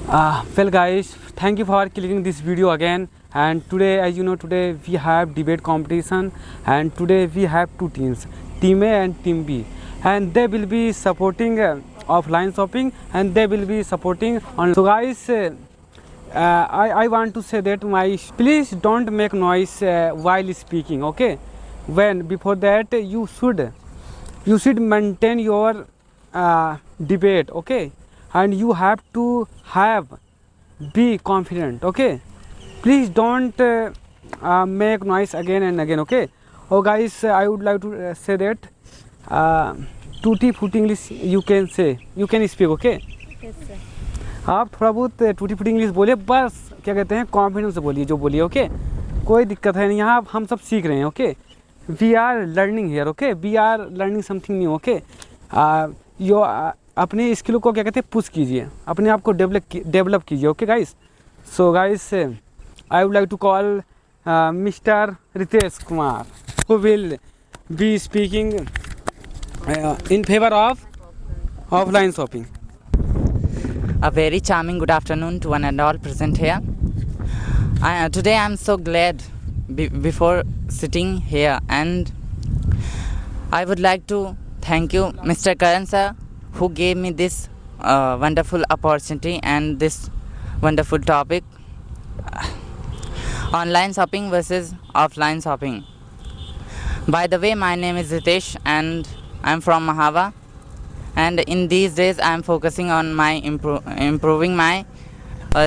Well guys, thank you for clicking this video again. And today, as you know, today we have debate competition, and today we have two teams, team A and team B, and they will be supporting offline shopping and they will be supporting on. So guys, I want to say that please don't make noise while speaking, okay? When before that you should maintain your debate, okay? And you have to be confident, okay? Please don't make noise again and again, okay? Oh guys, I would like to say that टूटी फूटी English you can speak, okay? Yes, sir. आप थोड़ा बहुत टूटी फूटी English बोलिए, बस क्या कहते हैं कॉन्फिडेंस से बोलिए जो बोलिए, ओके? कोई दिक्कत है नहीं, यहाँ हम सब सीख रहे हैं, okay? We are learning here, okay? We are learning something new, okay? यो अपने स्किल को क्या कहते हैं पुश कीजिए, अपने आप को डेवलप कीजिए, okay guys? So guys, I would like to call mister Ritesh Kumar who will be speaking in favor of offline shopping. A very charming good afternoon to one and all present here. Today I am so glad before sitting here, and I would like to thank you Mr. Karan sir who gave me this wonderful opportunity and this wonderful topic, online shopping versus offline shopping. By the way, my name is Ritesh and I am from Mahava, and in these days I am focusing on my improving my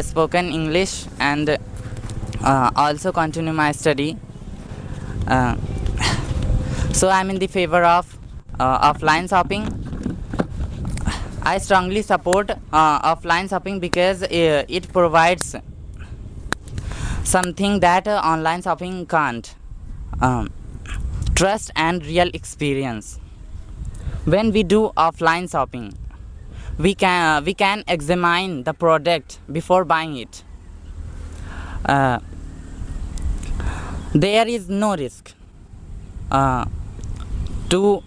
spoken English and also continue my study. So I am in the favor of offline shopping. I strongly support offline shopping because it provides something that online shopping can't. Trust and real experience. When we do offline shopping, we can examine the product before buying it. There is no risk to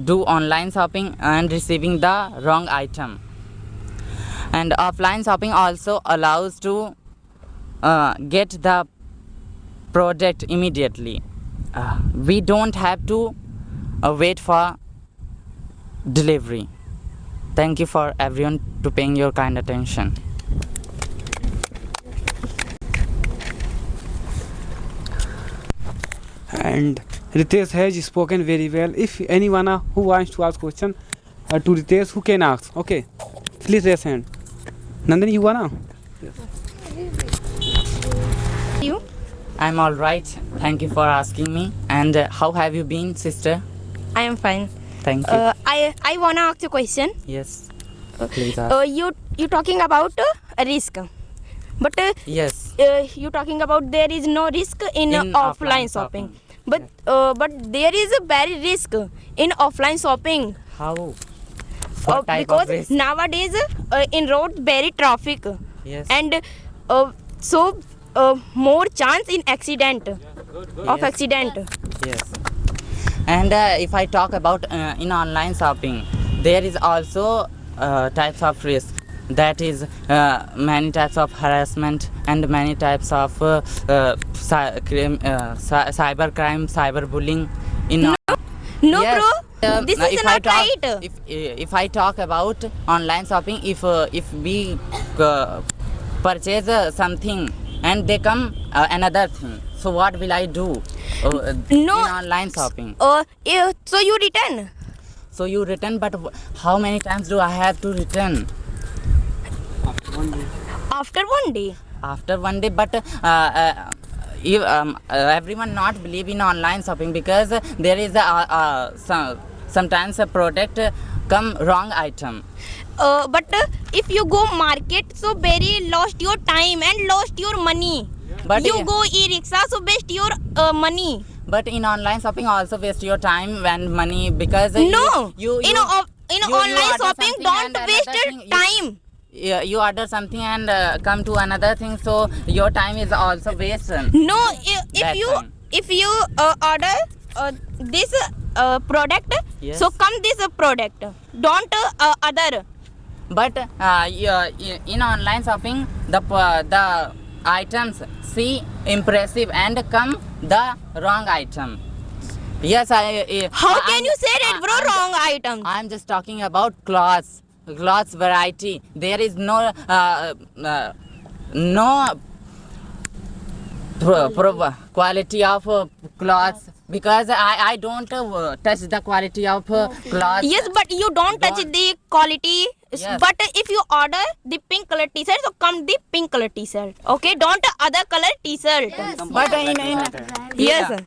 do online shopping and receiving the wrong item. And offline shopping also allows to get the product immediately. We don't have to wait for delivery. Thank you for everyone to paying your kind attention. And Ritesh has spoken very well. If anyone who wants to ask question to Ritesh, who can ask? Okay, please raise hand. Nandini, you wanna? You? I'm all right. Thank you for asking me. And how have you been, sister? I am fine. Thank you. I wanna ask you a question. Yes. Please ask. You talking about risk, but Yes. you talking about there is no risk in offline shopping. But there is a very risk in offline shopping. How? What type Because of risk? nowadays in road very traffic, Yes. and so more chance in accident of Yes. accident. Yes. And if I talk about in online shopping, there is also types of risk. That is many types of harassment and many types of cyber crime, cyber bullying. No, Yes. bro, this is not right. If I talk about online shopping, if we purchase something and they come another thing, so what will I do in online shopping? So you return. So you return, but how many times do I have to return? After one day. After one day, but everyone not believe in online shopping because there is sometimes a product come wrong item. But if you go market, so very lost your time and lost your money. But you go e-rickshaw, so waste your money. But in online shopping also waste your time and money because No, you in you online order shopping, something don't and waste another your thing, time. you order something and come to another thing, so your time is also wasted. No, That time. if you order this product, Yes. so come this product. Don't other. but in online shopping the items see impressive and come the wrong item. Yes, How can you say that, bro? Wrong items. I'm just talking about clothes variety. There is no quality of clothes, because I don't touch the quality of clothes. Yes, but you don't touch Don't. the quality. Yes. But if you order the pink color t-shirt, so come the pink color t-shirt. Okay, don't other color t-shirt. But Yes. yeah.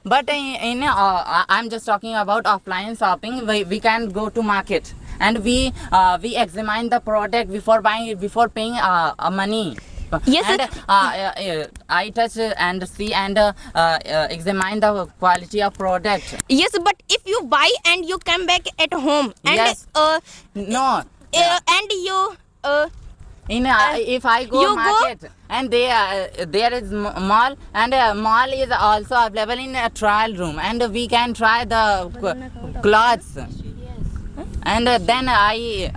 But I'm just talking about offline shopping. We can go to market and we examine the product before buying it, before paying money. Yes, And I touch and see and examine the quality of product. Yes, but if you buy and you come back at home and Yes. No. and you If I go you go- market and there is mall, and mall is also available in a trial room, and we can try the clothes, and then I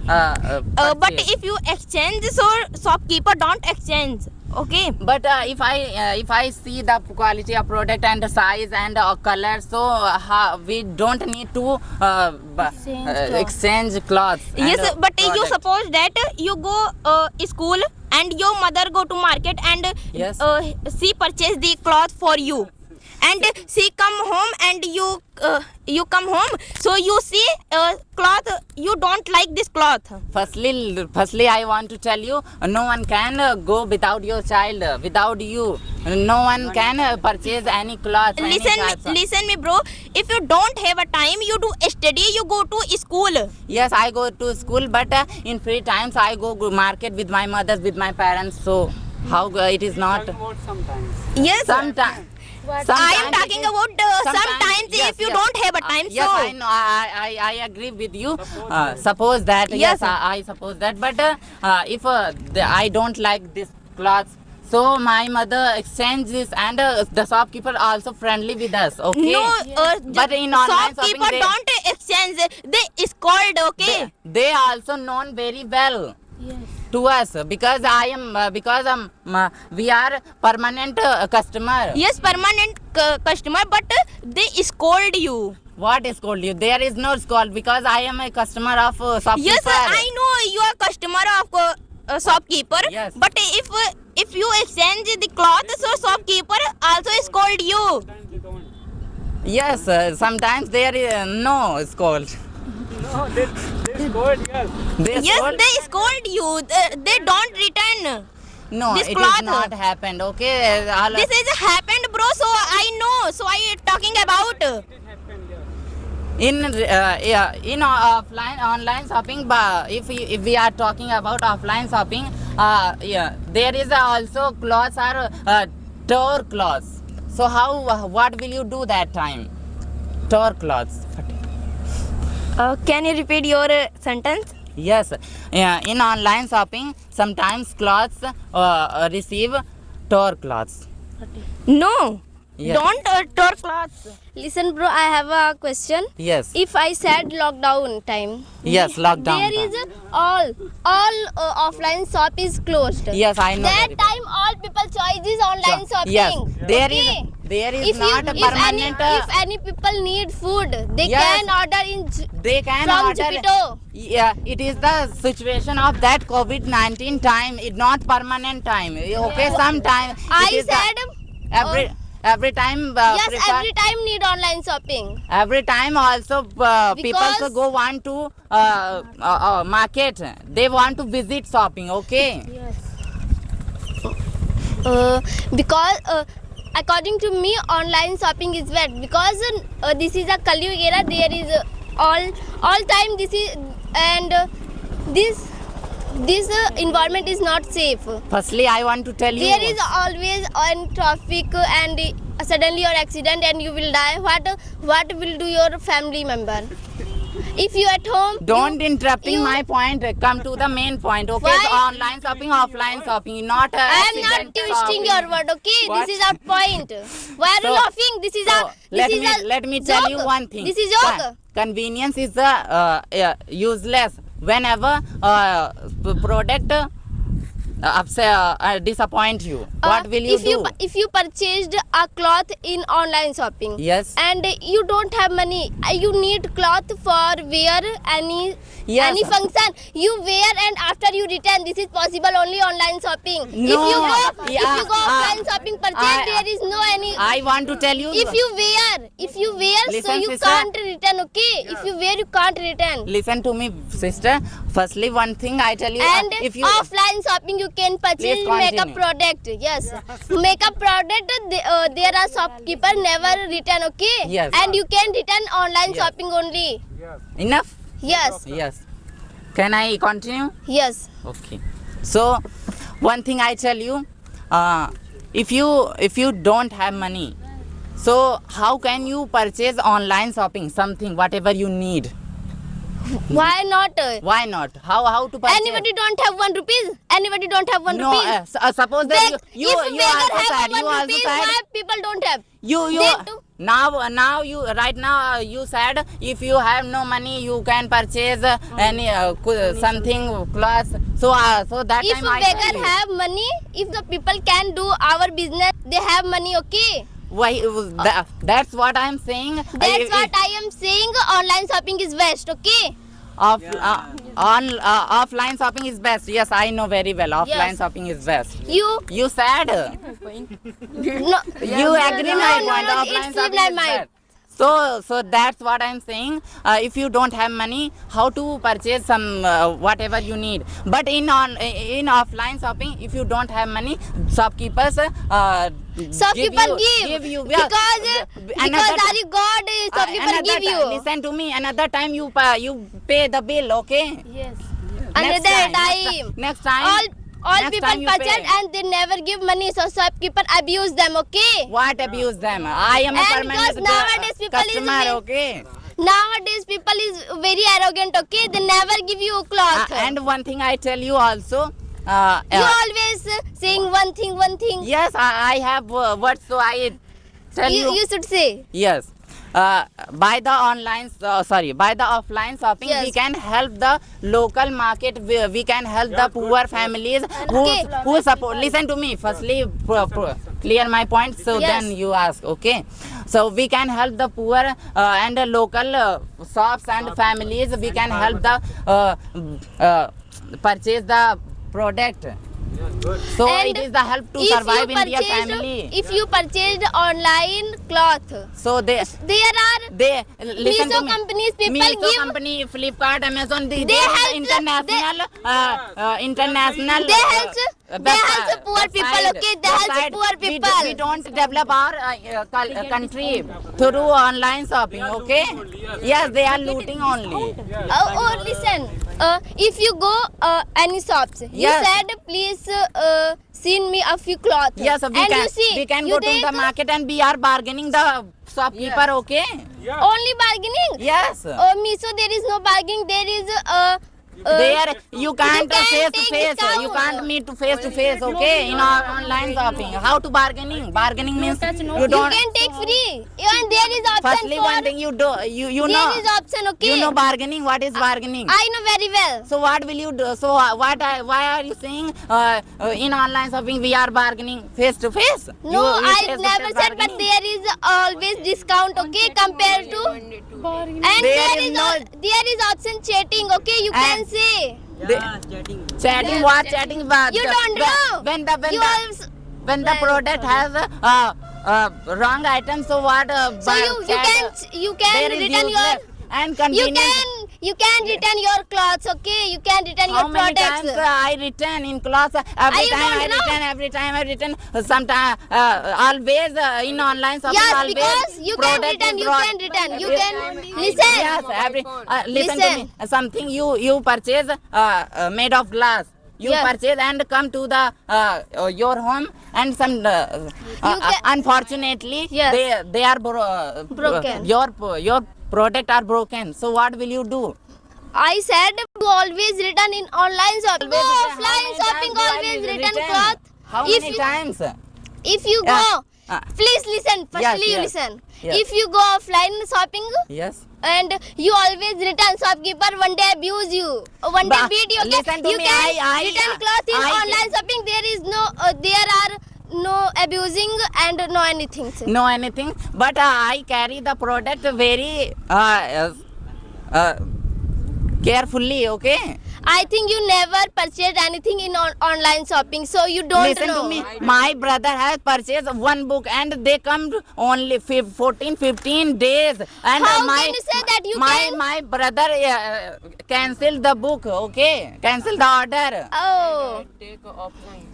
but purchase. if you exchange, so shopkeeper don't exchange. Okay. But if I see the quality of product and the size and color, so we don't need to exchange clothes. Yes, and, but you product. suppose that you go school and your mother go to market and Yes. she purchase the cloth for you, and she come home and you come home, so you see cloth, you don't like this cloth. Firstly, I want to tell you, no one can go without your child, without you. No one can purchase any clothes. any types of- Listen me, bro. If you don't have a time, you do study, you go to school. Yes, I go to school, but in free times I go market with my mother, with my parents. So how it is not Sometimes. Yes. sometimes. I am talking about sometimes if you don't have a time. Yes, so I know. I agree with you. Suppose that. Yes. Yes, I suppose that. But if I don't like this clothes, so my mother exchanges, and the shopkeeper also friendly with us. Okay. no, But in online shopping, shopkeeper don't exchange. They scold. Okay. they also known very well. To us, because we are permanent customer. Yes, permanent customer, but they scold you. What is called you? There is no scold, because I am a customer of shopkeeper. Yes, I know you are customer of shopkeeper. Yes. But if you exchange the cloth, so shopkeeper also scold you. Sometimes they don't. Yes, sometimes there is no scold. No, they scored, yes. They Yes, scold? they scold you. They don't return. No, this it cloth. is not happened. Okay, This is happened, bro. So I know. So I talking about. It happened, yes. in offline online shopping, if we are talking about offline shopping, there is also clothes are tore clothes. So what will you do that time? Tore clothes. Can you repeat your sentence? Yes, in online shopping, sometimes clothes receive tore clothes. No. Yes. Don't tear clothes. Listen, bro, I have a question. Yes. If I said lockdown time, Yes, lockdown. there is all offline shop is closed. Yes, I know. That very well. time all people choice is online shopping. Yes, there is Okay? there is not a permanent. If any people need food, they Yes. can order in They can from order. Jupito. Yeah, it is the situation of that COVID-19 time. It's not permanent time. Okay, sometime. I it is the- said every time. yes, prefer- every time need online shopping. Every time also people Because- go want to market. They want to visit shopping. Okay. Because according to me, online shopping is bad because this is a Kaliyug era. There is all time this is and this environment is not safe. Firstly, I want to tell you. There is always on traffic and suddenly your accident and you will die. What will do your family member? If you at home, Don't interrupting you- my point. Come to the main point. Okay, Why? so online shopping, offline shopping, not. I am not accident twisting shopping. your word. Okay, What? this is our point. Why are you So- laughing? This is So, let me a let me tell you joke. one thing. This is joke. Convenience is useless whenever product disappoint you, what will you if do? if you purchased a cloth in online shopping, Yes. and you don't have money, you need cloth for wear any Yes. any function, you wear and after you return. This is possible only online shopping. No, if you go yeah, offline shopping purchase, there is no any. I want to tell you. if you wear, so Listen, you sister. can't return. Okay, if you wear, you can't return. Listen to me, sister. Firstly, one thing I tell you, And if you offline shopping, you can purchase Please makeup continue. product. Yes, makeup product. There are shopkeeper never return. Okay. Yes. And you can return online Yes. shopping only. enough. Yes. Yes. Can I continue? Yes. Okay. So, one thing I tell you, if you don't have money, so how can you purchase online shopping something whatever you need? Why not? Why not? How to purchase? Anybody don't have 1 rupees? Anybody don't have 1 No. rupees? Suppose that you if also beggar said, have you 1 also rupees, said. why people don't have? You They do. now you right now you said if you have no money you can purchase any something clothes. So that If time I tell beggar you. have money, if the people can do our business, they have money. Okay. Why that's what I'm saying. That's what I am saying. Online shopping is best. Okay. Offline shopping is best. Yes, I know very well. Offline Yes. shopping is best. You said no. you agree my point. No, Offline it's shopping my is mind. best. So that's what I'm saying. If you don't have money, how to purchase some whatever you need. But in offline shopping, if you don't have money, shopkeepers Shopkeeper give you because are you God? Shopkeeper another give you. Listen to me. Another time you pay the bill. Okay. Yes. Next Another time. Next time. All next people time you purchase pay. and they never give money, so shopkeeper abuse them. Okay. What abuse them? I am a And permanent because nowadays people is customer. very- Okay. Nowadays people is very arrogant. Okay, they never give you cloth. And one thing I tell you also. You always saying one thing. Yes, I have words, so I tell you. You should say. Yes. By the offline shopping, Yes. we can help the local market. We can help the poor families who support. Listen to me. Firstly, clear my point. So Yes. then you ask. Okay. So we can help the poor and the local shops and families. We can help the purchase the product. So And it is the help to if you survive in their purchased- family. If you purchased online cloth, So there are they listen Meesho to me. companies, people Meesho give- company, Flipkart, Amazon, they help have the- international They help poor people, website. okay? They help Website. poor We people. don't develop our country through online shopping, okay? Yes, they are looting only. listen. If you go any shops, you Yes. said please send me a few cloth. Yes, and you see, we can you go to take the market and we are bargaining the shopkeeper, okay? only bargaining. Yes. Meesho there is no bargaining. There is There you can't can face to take face. discount. You can't meet to face, okay? In our online shopping, how to bargaining? Bargaining means you you don't. can take free. And there is option Firstly, for. one thing you do, you there know. is option. Okay. You know bargaining. What is bargaining? I know very well. So what will you do? So why are you saying in online shopping we are bargaining face to face? No, You I face-to-face never said, but bargaining? there is always discount, okay, compared to. And There is no- there is option chatting, okay, you can And- say. Chatting what? Chatting what? You don't know. When the You also, when the product has wrong item, so what? so you can there is return your. useless and You convenient. can return your clothes, okay? You can return How your many products. times I return in class? Every You time don't I know? return, every time I return. Sometimes, always in online shopping, Yes, always because you can product return. is You brought. can return. You Yes. can listen. Yes, listen to Listen. me. Something you purchase made of glass. You Yes. purchase and come to the your home and some unfortunately Yes. they are Broken. Your product are broken. So what will you do? I said to always return in online shopping. Go How offline many shopping, times do I always will return return? cloth. How If many you- times? If you Yeah. go, please listen. Firstly, you yes. listen. Yes. If you go offline shopping, Yes. and you always return. Shopkeeper one day abuse you, one day But beat you. listen to You me, can I- return cloth in I- online shopping. There is no, there are no abusing and no anything. Sir. No anything, but I carry the product very carefully, okay? I think you never purchased anything in online shopping, so you don't Listen know. to me, my brother has purchased one book and they come only 14-15 days, and How my can you say that you my can? my brother cancelled the book, okay? Cancel the order. Oh,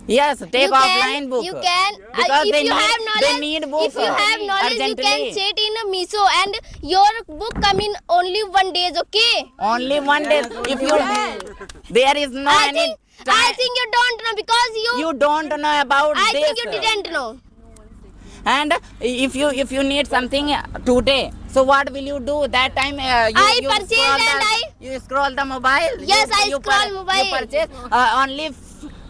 Yes, take you offline can, book. You can. Because If they you need, have knowledge, they need book if you have knowledge, urgently. you can check in Miso, and your book come in only 1 day. Okay. Only one day. If you there is no I any think you don't know because you don't know about I this. think you didn't know. And if you need something today, so what will you do that time? I you purchase scroll and you scroll the mobile. Yes, I you scroll You mobile. purchase only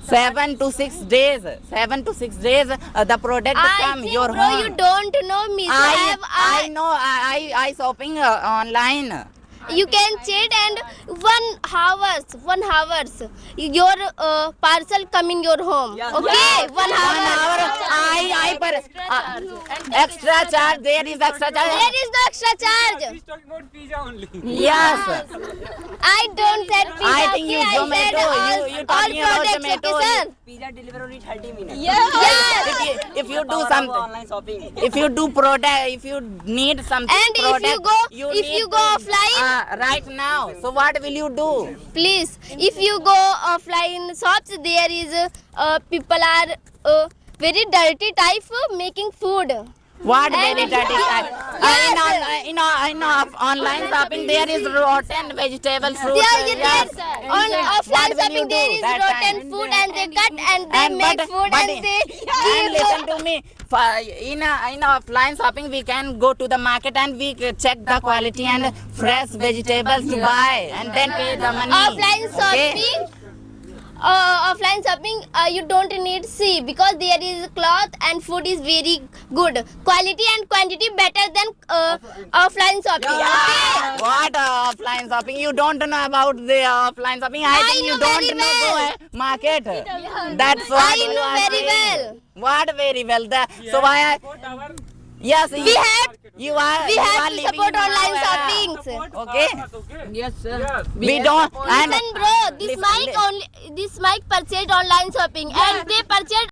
7 to 6 days. 7 to 6 days the product I come think, your bro, home. you don't know Miso have. I know. I shopping online. You can chat and 1 hours your parcel come in your home. Okay, 1 hour. 1 hour. Extra charge. There is extra charge. There is no extra charge. He's talking about pizza only. Yes. I don't said pizza. I think you okay? Zomato. I said You all talking about products, Zomato. okay, sir? Pizza deliver only 30 minutes. Yes. If you do Power of something, online shopping. if you do product, if you need something And product, if you go offline, right now, so what will you do? please, if you go offline shops, there is people are very dirty type making food. What And very dirty type? Yes. In online shopping, there is rotten vegetable fruit. Yes. On offline What will you shopping, there do is that rotten time? food and they cut and they make food and they and listen to me. In offline shopping, we can go to the market and we check the quality and fresh vegetables to buy and then pay the money. offline Okay? shopping. Offline shopping, you don't need see because there is cloth and food is very good. Quality and quantity better than offline shopping. Okay? What offline shopping? You don't know about the offline shopping. I think you know don't very know well. the market. That's what I you know are very saying. well. What very well? So why? Yes, We have you are. we you have are to living support in online our era. shopping. Okay. Yes, sir. We don't. And Listen, bro, this Listen, mic purchased online shopping and they purchased